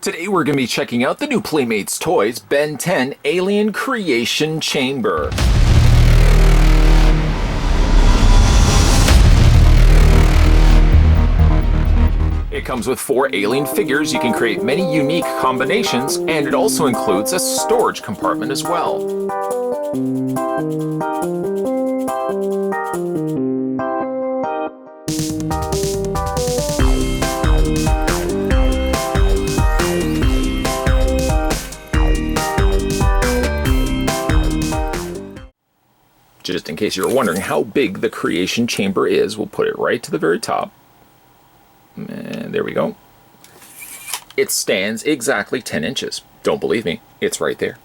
Today we're going to be checking out the new Playmates toys Ben10 Alien Creation Chamber. It comes with 4 alien figures. You can create many unique combinations, and it also includes a storage compartment as well. Just in case you were wondering how big the creation chamber is, we'll put it right to the very top. And there we go. It stands exactly 10 inches. Don't believe me, it's right there.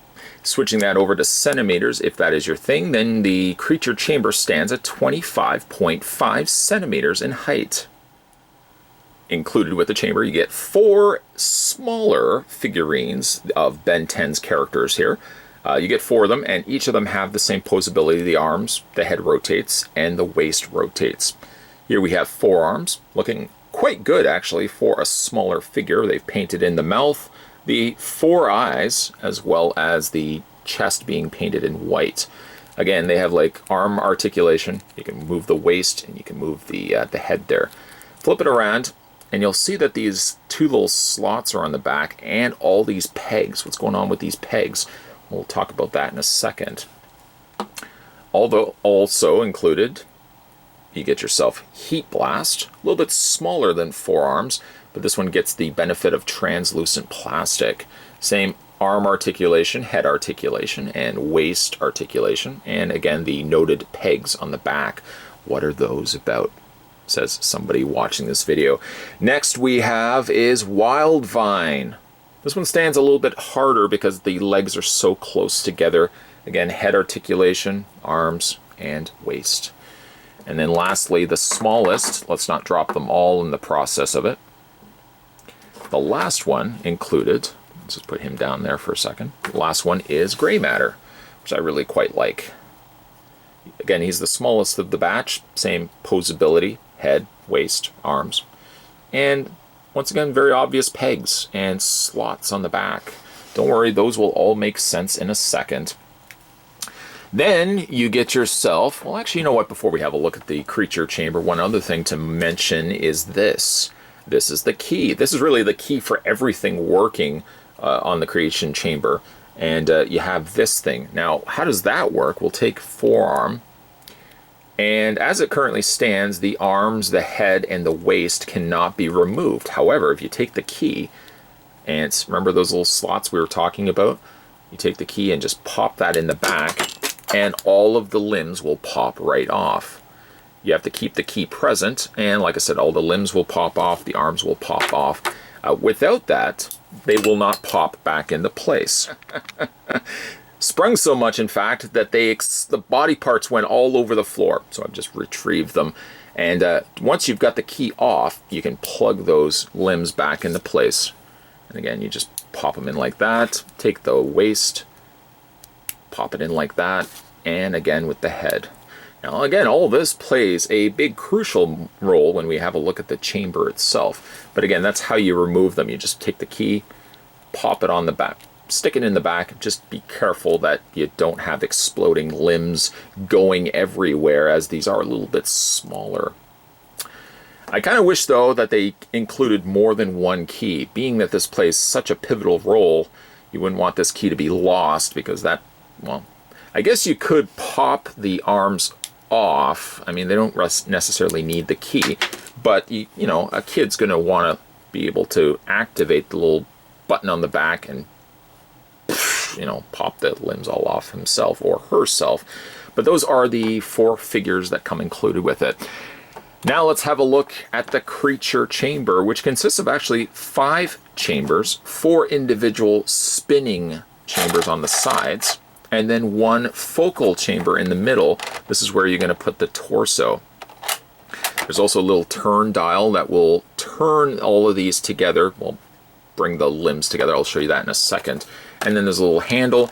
Switching that over to centimeters, if that is your thing, then the creature chamber stands at 25.5 centimeters in height. Included with the chamber, you get 4 smaller figurines of Ben10's characters here. You get 4 of them, and each of them have the same posability. The arms, the head rotates, and the waist rotates. Here we have 4 arms, looking quite good actually for a smaller figure. They've painted in the mouth, the 4 eyes, as well as the chest being painted in white. Again, they have like arm articulation. You can move the waist, and you can move the head there. Flip it around, and you'll see that these 2 little slots are on the back, and all these pegs. What's going on with these pegs? We'll talk about that in a second. Although also included, you get yourself Heatblast, a little bit smaller than 4 arms, but this one gets the benefit of translucent plastic. Same arm articulation, head articulation, and waist articulation, and again the noted pegs on the back. What are those about? Says somebody watching this video. Next we have is Wildvine. This one stands a little bit harder because the legs are so close together. Again, head articulation, arms, and waist. And then lastly, the smallest. Let's not drop them all in the process of it. The last one included, let's just put him down there for a second. The last one is Gray Matter, which I really quite like. Again, he's the smallest of the batch. Same posability, head, waist, arms. And once again, very obvious pegs and slots on the back. Don't worry, those will all make sense in a second. Then you get yourself, well actually you know what, before we have a look at the creature chamber, one other thing to mention is this. This is the key. This is really the key for everything working on the creation chamber. And you have this thing. Now, how does that work? We'll take forearm. And as it currently stands, the arms, the head, and the waist cannot be removed. However, if you take the key, and remember those little slots we were talking about? You take the key and just pop that in the back, and all of the limbs will pop right off. You have to keep the key present, and like I said, all the limbs will pop off, the arms will pop off. Without that, they will not pop back into place. Sprung so much, in fact, that the body parts went all over the floor. So I've just retrieved them. And once you've got the key off, you can plug those limbs back into place. And again, you just pop them in like that. Take the waist, pop it in like that. And again with the head. Now again, all this plays a big crucial role when we have a look at the chamber itself. But again, that's how you remove them. You just take the key, pop it on the back. Stick it in the back. Just be careful that you don't have exploding limbs going everywhere, as these are a little bit smaller. I kind of wish though that they included more than one key. Being that this plays such a pivotal role, you wouldn't want this key to be lost, because that, well, I guess you could pop the arms off. I mean, they don't necessarily need the key, but you know, a kid's going to want to be able to activate the little button on the back and, you know, pop the limbs all off himself or herself. But those are the 4 figures that come included with it. Now let's have a look at the creature chamber, which consists of actually 5 chambers, 4 individual spinning chambers on the sides, and then 1 focal chamber in the middle. This is where you're going to put the torso. There's also a little turn dial that will turn all of these together. Well, bring the limbs together. I'll show you that in a second. And then there's a little handle.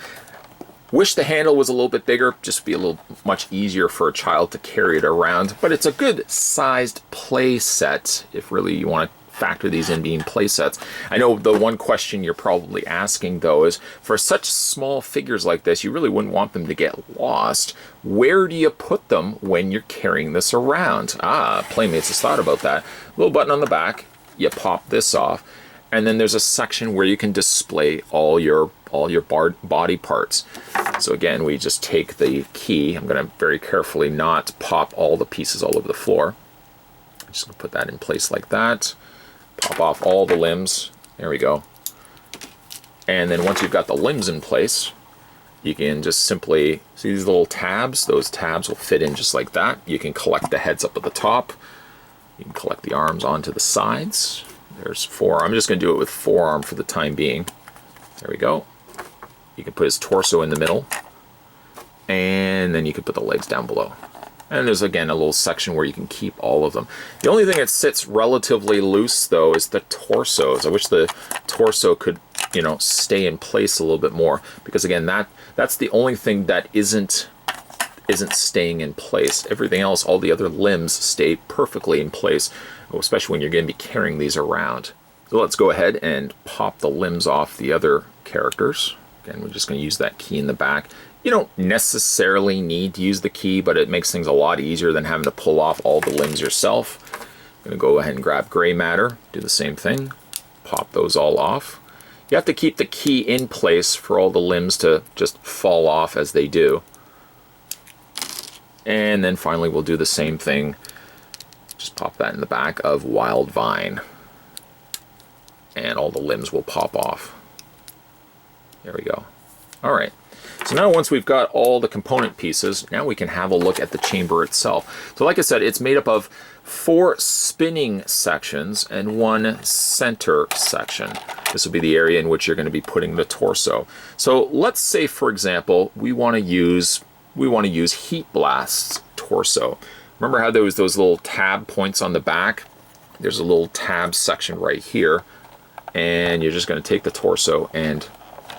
Wish the handle was a little bit bigger, just be a little much easier for a child to carry it around. But it's a good sized play set if really you want to factor these in being play sets. I know the one question you're probably asking though is, for such small figures like this, you really wouldn't want them to get lost. Where do you put them when you're carrying this around? Playmates has thought about that. Little button on the back, you pop this off, and then there's a section where you can display all your body parts. So again, we just take the key. I'm going to very carefully not pop all the pieces all over the floor. I'm just going to put that in place like that. Pop off all the limbs. There we go. And then once you've got the limbs in place, you can just simply see these little tabs. Those tabs will fit in just like that. You can collect the heads up at the top. You can collect the arms onto the sides. There's forearm. I'm just going to do it with forearm for the time being. There we go. You can put his torso in the middle, and then you can put the legs down below. And there's, again, a little section where you can keep all of them. The only thing that sits relatively loose, though, is the torsos. I wish the torso could, you know, stay in place a little bit more, because, again, that's the only thing that isn't staying in place. Everything else, all the other limbs, stay perfectly in place, especially when you're going to be carrying these around. So let's go ahead and pop the limbs off the other characters. Again, we're just going to use that key in the back. You don't necessarily need to use the key, but it makes things a lot easier than having to pull off all the limbs yourself. I'm going to go ahead and grab gray matter, do the same thing, pop those all off. You have to keep the key in place for all the limbs to just fall off as they do. And then finally we'll do the same thing. Just pop that in the back of Wild Vine. And all the limbs will pop off. There we go. All right. So now once we've got all the component pieces, now we can have a look at the chamber itself. So like I said, it's made up of 4 spinning sections and 1 center section. This will be the area in which you're going to be putting the torso. So let's say, for example, we want to use Heatblast's torso. Remember how there was those little tab points on the back? There's a little tab section right here, and you're just going to take the torso and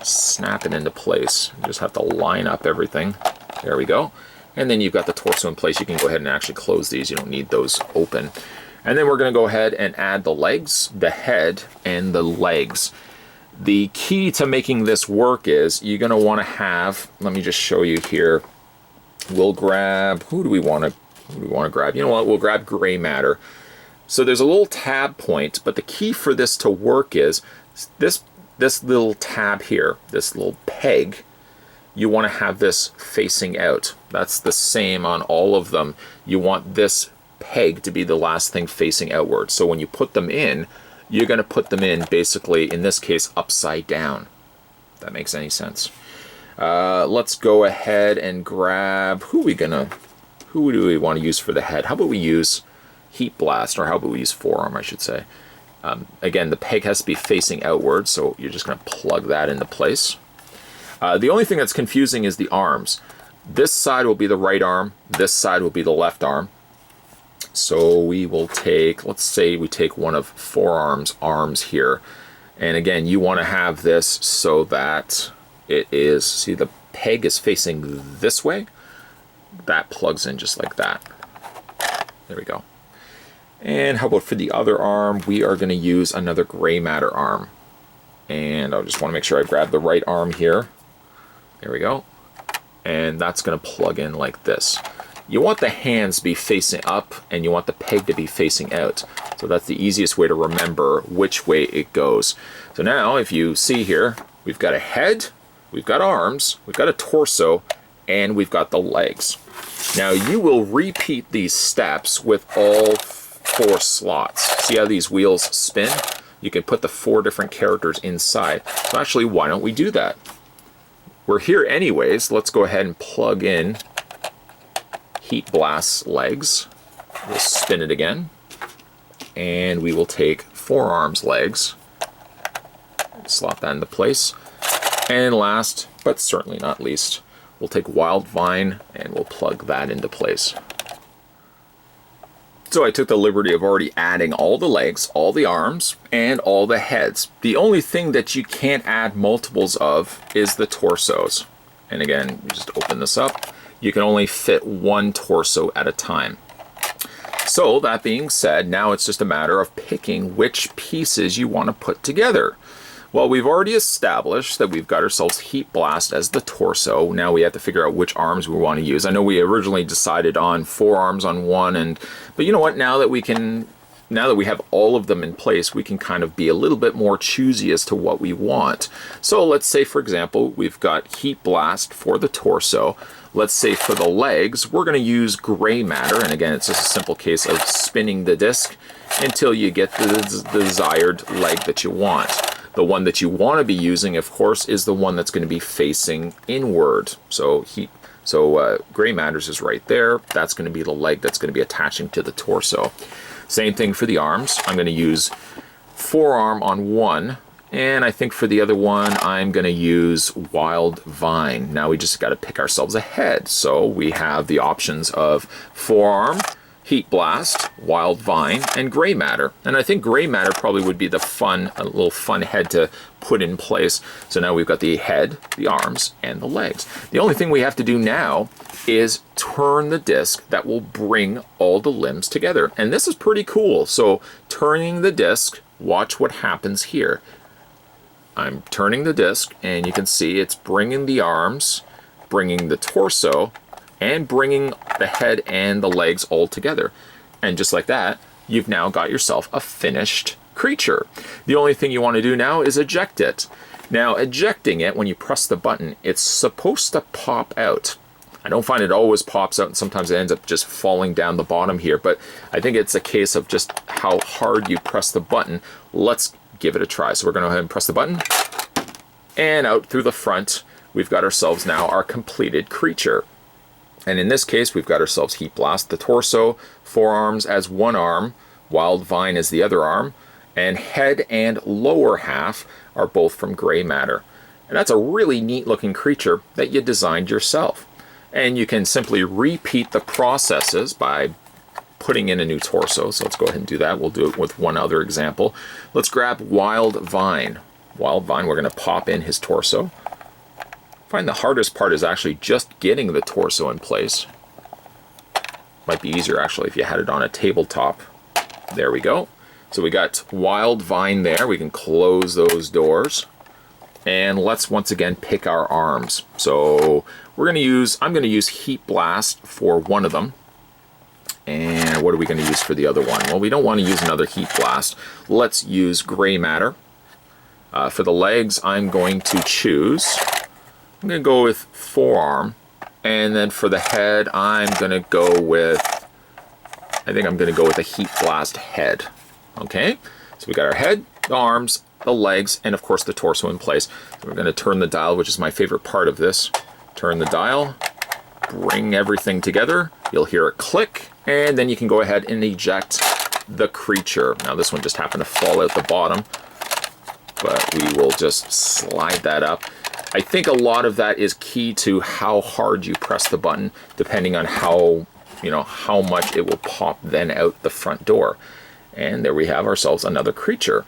snap it into place. You just have to line up everything. There we go. And then you've got the torso in place. You can go ahead and actually close these. You don't need those open. And then we're going to go ahead and add the legs, the head, and the legs. The key to making this work is you're going to want to have, let me just show you here. We'll grab, who do we want to grab? You know what? We'll grab gray matter. So there's a little tab point, but the key for this to work is this little tab here, this little peg, you want to have this facing out. That's the same on all of them. You want this peg to be the last thing facing outward. So when you put them in, you're going to put them in basically, in this case, upside down. If that makes any sense. Let's go ahead and grab, who do we want to use for the head? How about we use Heatblast, or how about we use forearm, I should say. Again, the peg has to be facing outward, so you're just going to plug that into place. The only thing that's confusing is the arms. This side will be the right arm, this side will be the left arm. So we will take, let's say we take one of forearm's arms here. And again, you want to have this so that it is, see, the peg is facing this way. That plugs in just like that. There we go. And how about for the other arm, we are going to use another gray matter arm. And I just want to make sure I grab the right arm here. There we go. And that's going to plug in like this. You want the hands to be facing up, and you want the peg to be facing out. So that's the easiest way to remember which way it goes. So now, if you see here, we've got a head, we've got arms, we've got a torso, and we've got the legs. Now you will repeat these steps with all 4 slots. See how these wheels spin? You can put the 4 different characters inside. So actually, why don't we do that? We're here anyways. Let's go ahead and plug in Heatblast's legs. We'll spin it again. And we will take forearm's legs. Slot that into place. And last, but certainly not least, we'll take Wild Vine and we'll plug that into place. So I took the liberty of already adding all the legs, all the arms, and all the heads. The only thing that you can't add multiples of is the torsos. And again, you just open this up. You can only fit 1 torso at a time. So that being said, now it's just a matter of picking which pieces you want to put together. Well, we've already established that we've got ourselves Heatblast as the torso. Now we have to figure out which arms we want to use. I know we originally decided on 4 arms on one, but you know what? Now that we have all of them in place, we can kind of be a little bit more choosy as to what we want. So let's say, for example, we've got Heatblast for the torso. Let's say for the legs, we're going to use gray matter. And again, it's just a simple case of spinning the disc until you get the desired leg that you want. The one that you want to be using, of course, is the one that's going to be facing inward. So gray matters is right there. That's going to be the leg that's going to be attaching to the torso. Same thing for the arms. I'm going to use forearm on one, and I think for the other one, I'm going to use Wild Vine. Now we just got to pick ourselves a head. So we have the options of forearm, Heatblast, Wild Vine, and gray matter. And I think gray matter probably would be a little fun head to put in place. So now we've got the head, the arms, and the legs. The only thing we have to do now is turn the disc that will bring all the limbs together. And this is pretty cool. So turning the disc, watch what happens here. I'm turning the disc, and you can see it's bringing the arms, bringing the torso, and bringing the head and the legs all together. And just like that, you've now got yourself a finished creature. The only thing you want to do now is eject it. Now, ejecting it, when you press the button, it's supposed to pop out. I don't find it always pops out, and sometimes it ends up just falling down the bottom here, but I think it's a case of just how hard you press the button. Let's give it a try. So we're going to go ahead and press the button, and out through the front, we've got ourselves now our completed creature. And in this case, we've got ourselves Heatblast, the torso, forearms as one arm, Wild Vine as the other arm, and head and lower half are both from gray matter. And that's a really neat looking creature that you designed yourself. And you can simply repeat the processes by putting in a new torso. So let's go ahead and do that. We'll do it with one other example. Let's grab Wild Vine. Wild Vine, we're going to pop in his torso. I find the hardest part is actually just getting the torso in place. Might be easier actually if you had it on a tabletop. There we go. So we got Wild Vine there. We can close those doors. And let's once again pick our arms. So I'm going to use Heatblast for one of them. And what are we going to use for the other one? Well, we don't want to use another Heatblast. Let's use gray matter. For the legs, I'm going to go with forearm. And then for the head, I think I'm going to go with a Heatblast head. Okay, so we got our head, the arms, the legs, and of course the torso in place. So we're going to turn the dial, which is my favorite part of this. Turn the dial, bring everything together. You'll hear it click, and then you can go ahead and eject the creature. Now this one just happened to fall out the bottom, but we will just slide that up. I think a lot of that is key to how hard you press the button, depending on how much it will pop then out the front door. And there we have ourselves another creature.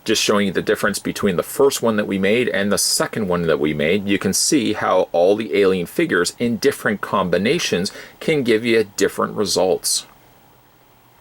Just showing you the difference between the first one that we made and the second one that we made. You can see how all the alien figures in different combinations can give you different results.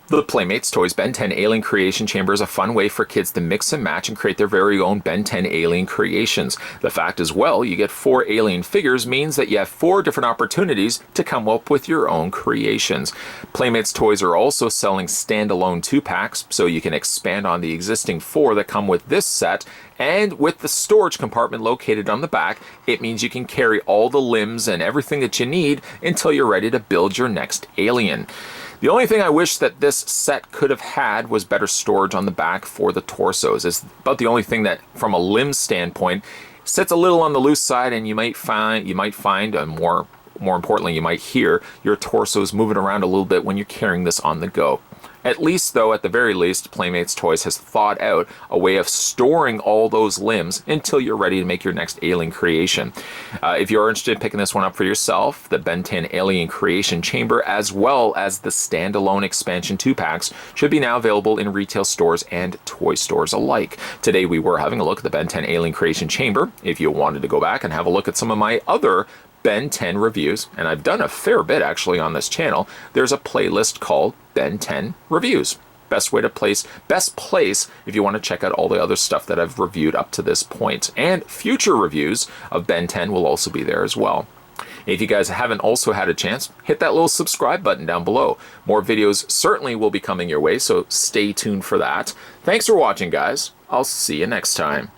The Playmates Toys Ben 10 Alien Creation Chamber is a fun way for kids to mix and match and create their very own Ben 10 alien creations. The fact as well, you get 4 alien figures means that you have 4 different opportunities to come up with your own creations. Playmates Toys are also selling standalone 2-packs, so you can expand on the existing 4 that come with this set. And with the storage compartment located on the back, it means you can carry all the limbs and everything that you need until you're ready to build your next alien. The only thing I wish that this set could have had was better storage on the back for the torsos. It's about the only thing that, from a limb standpoint, sits a little on the loose side, and you might find, and more importantly, you might hear your torsos moving around a little bit when you're carrying this on the go. At least, though, at the very least, Playmates Toys has thought out a way of storing all those limbs until you're ready to make your next alien creation. If you're interested in picking this one up for yourself, the Ben 10 Alien Creation Chamber, as well as the standalone expansion 2-packs, should be now available in retail stores and toy stores alike. Today, we were having a look at the Ben 10 Alien Creation Chamber. If you wanted to go back and have a look at some of my other Ben10 reviews, and I've done a fair bit actually on this channel, there's a playlist called Ben10 Reviews. Best place if you want to check out all the other stuff that I've reviewed up to this point. And future reviews of Ben10 will also be there as well. If you guys haven't also had a chance, hit that little subscribe button down below. More videos certainly will be coming your way, so stay tuned for that. Thanks for watching, guys. I'll see you next time.